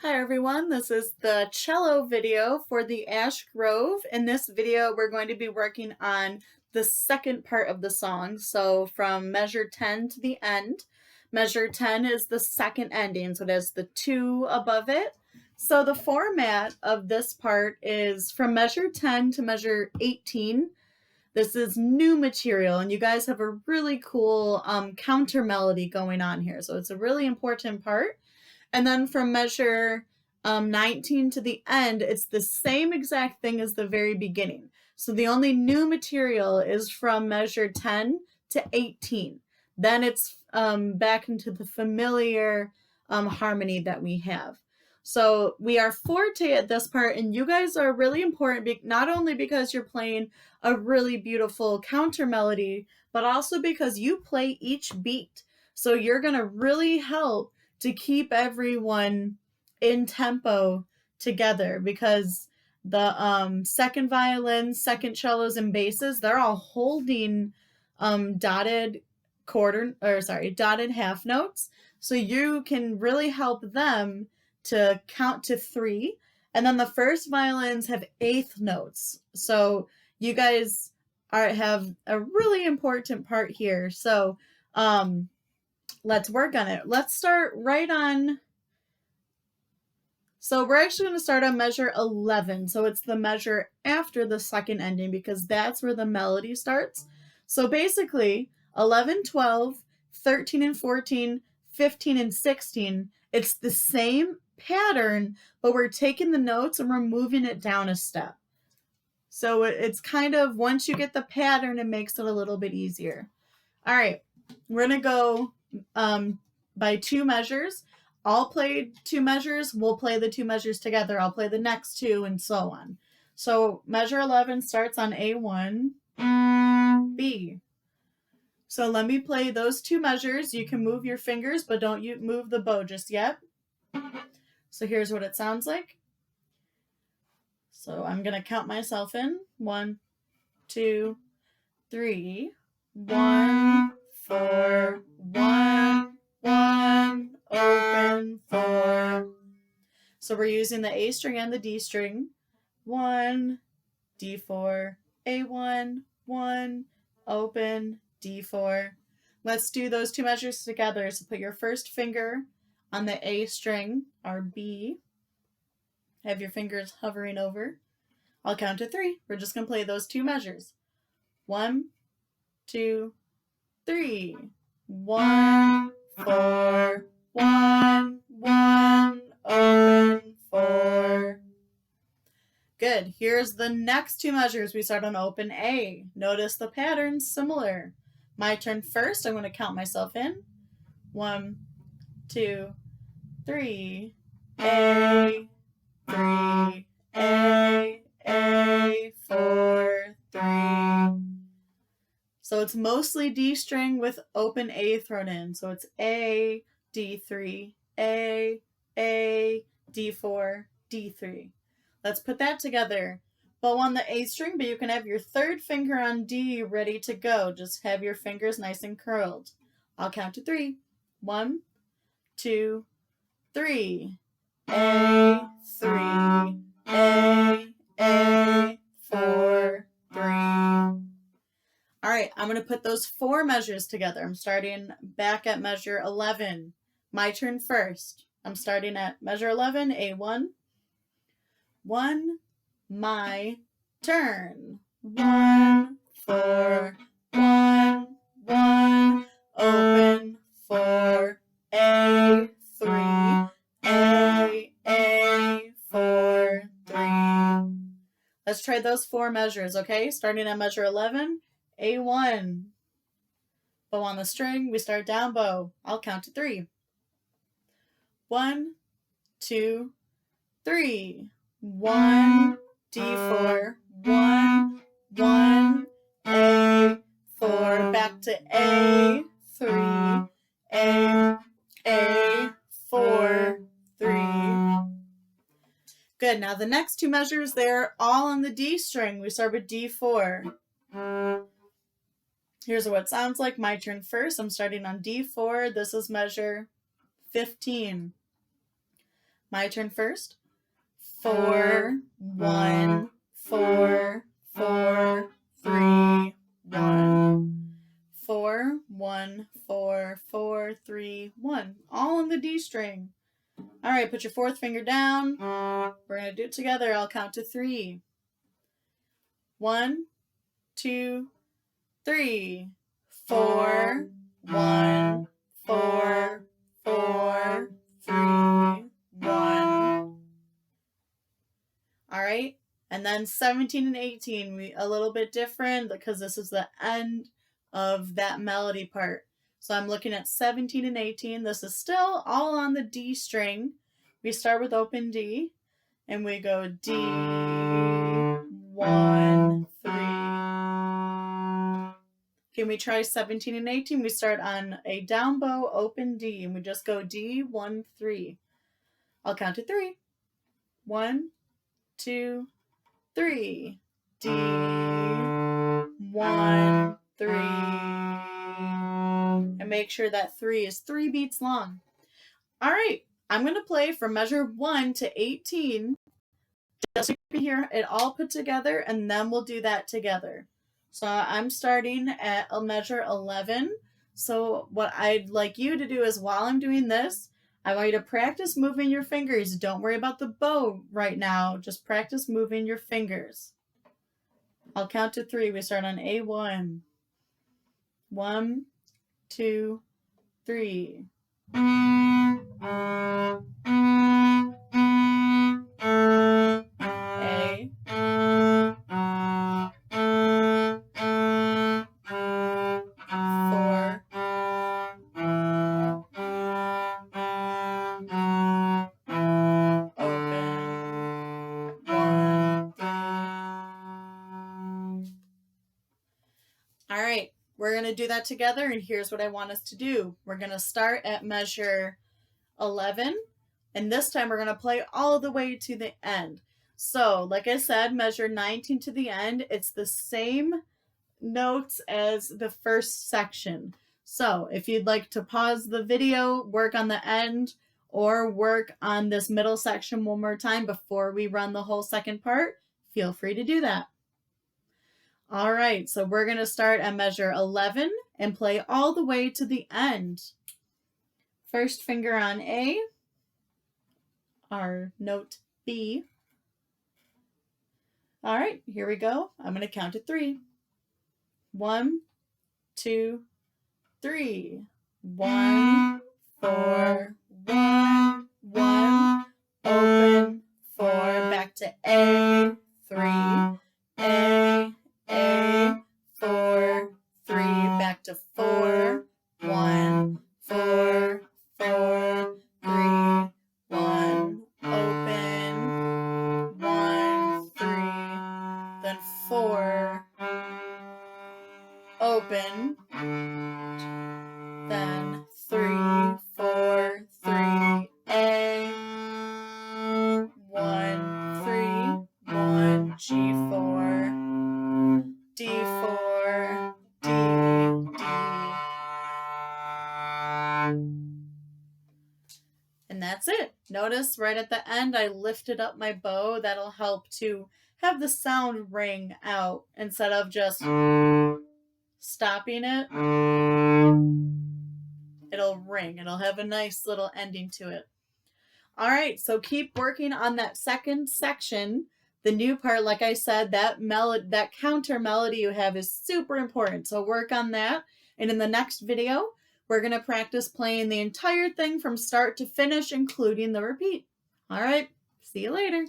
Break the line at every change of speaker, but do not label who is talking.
Hi everyone, this is the cello video for the Ash Grove. In this video, we're going to be working on the second part of the song. So from measure 10 to the end. Measure 10 is the second ending, so it has the 2 above it. So the format of this part is from measure 10 to measure 18. This is new material, and you guys have a really cool counter melody going on here. So it's a really important part. And then from measure 19 to the end, it's the same exact thing as the very beginning. So the only new material is from measure 10 to 18. Then it's back into the familiar harmony that we have. So we are forte at this part, and you guys are really important, not only because you're playing a really beautiful counter melody, but also because you play each beat. So you're going to really help to keep everyone in tempo together, because the second violin, second cellos, and basses, they're all holding dotted half notes. So you can really help them to count to 3. And then the first violins have eighth notes. So you guys have a really important part here. So let's work on it. Let's start right on. So we're actually going to start on measure 11. So it's the measure after the second ending, because that's where the melody starts. So basically 11, 12, 13 and 14, 15 and 16, it's the same pattern, but we're taking the notes and we're moving it down a step. So it's kind of, once you get the pattern, it makes it a little bit easier. All right, we're going to go by 2 measures. I'll play 2 measures. We'll play the 2 measures together. I'll play the next 2 and so on. So measure 11 starts on A1, B. So let me play those 2 measures. You can move your fingers, but don't you move the bow just yet. So here's what it sounds like. So I'm going to count myself in. 1, 2, 3. 1, 4, 1, 1, open, 4. So we're using the A string and the D string. 1, D4, A1, 1, open, D4. Let's do those 2 measures together. So put your first finger on the A string, or B. Have your fingers hovering over. I'll count to 3. We're just going to play those 2 measures. 1, 2, 3. 1, 4, 1, 1, open, 4. Good. Here's the next 2 measures. We start on open A. Notice the pattern's similar. My turn first. I'm going to count myself in. 1, 2, 3. A, 3, A, 4, 3. So it's mostly D string with open A thrown in. So it's A, D3, A, D4, D3. Let's put that together. Bow on the A string, but you can have your third finger on D ready to go. Just have your fingers nice and curled. I'll count to 3. 1, 2, 3. A, 3, A, 4, 3. All right, I'm going to put those 4 measures together. I'm starting back at measure 11. My turn first. I'm starting at measure 11, A1. 1, my turn. 1, 4, 1, 1, open, 4, A, 3, A, 4, 3. Let's try those 4 measures, okay? Starting at measure 11, A1. Bow on the string, we start down bow. I'll count to 3. 1, 2, 3. 1, D4, 1, 1, A, 4, back to A, 3, A, 4, 3. Good. Now the next 2 measures, they're all on the D string. We start with D4. Here's what it sounds like. My turn first. I'm starting on D4. This is measure 15. My turn first. 4, 1, 4, 4, 3, 1. 4, 1, 4, 4, 3, 1. All on the D string. All right, put your fourth finger down. We're going to do it together. I'll count to 3. 1, 2, 3. 4, 1, 4, 4, 3, 1. All right, and then 17 and 18, a little bit different because this is the end of that melody part. So I'm looking at 17 and 18. This is still all on the D string. We start with open D, and we go D, 1, 3. Can we try 17 and 18? We start on a down bow, open D, and we just go D, 1, 3. I'll count to 3. 1, 2, 3. D, 1, 3. And make sure that 3 is 3 beats long. All right, I'm going to play from measure 1 to 18. Just so you can hear it all put together, and then we'll do that together. So I'm starting at a measure 11. So what I'd like you to do is while I'm doing this, I want you to practice moving your fingers. Don't worry about the bow right now. Just practice moving your fingers. I'll count to 3. We start on A1. 1, 2, 3. All right, we're going to do that together, and here's what I want us to do. We're going to start at measure 11, and this time we're going to play all the way to the end. So, like I said, measure 19 to the end. It's the same notes as the first section. So, if you'd like to pause the video, work on the end, or work on this middle section one more time before we run the whole second part, feel free to do that. All right, so we're going to start at measure 11 and play all the way to the end. First finger on A, our note B. All right, here we go. I'm going to count to 3. 1, 2, 3. 1, 4, 1, 1. Open, 4. Back to A, 3. A, 4, 3. Back to 4, 1, 4, 4, 3, 1. Open, 1, 3. Then 4. Open. Then 3, 4, 3. A. 1, 3. 1. G4. D4, D, D. And that's it. Notice right at the end, I lifted up my bow. That'll help to have the sound ring out instead of just stopping it. It'll ring. It'll have a nice little ending to it. All right, so keep working on that second section. The new part, like I said, that counter melody you have is super important. So work on that. And in the next video, we're going to practice playing the entire thing from start to finish, including the repeat. All right, see you later.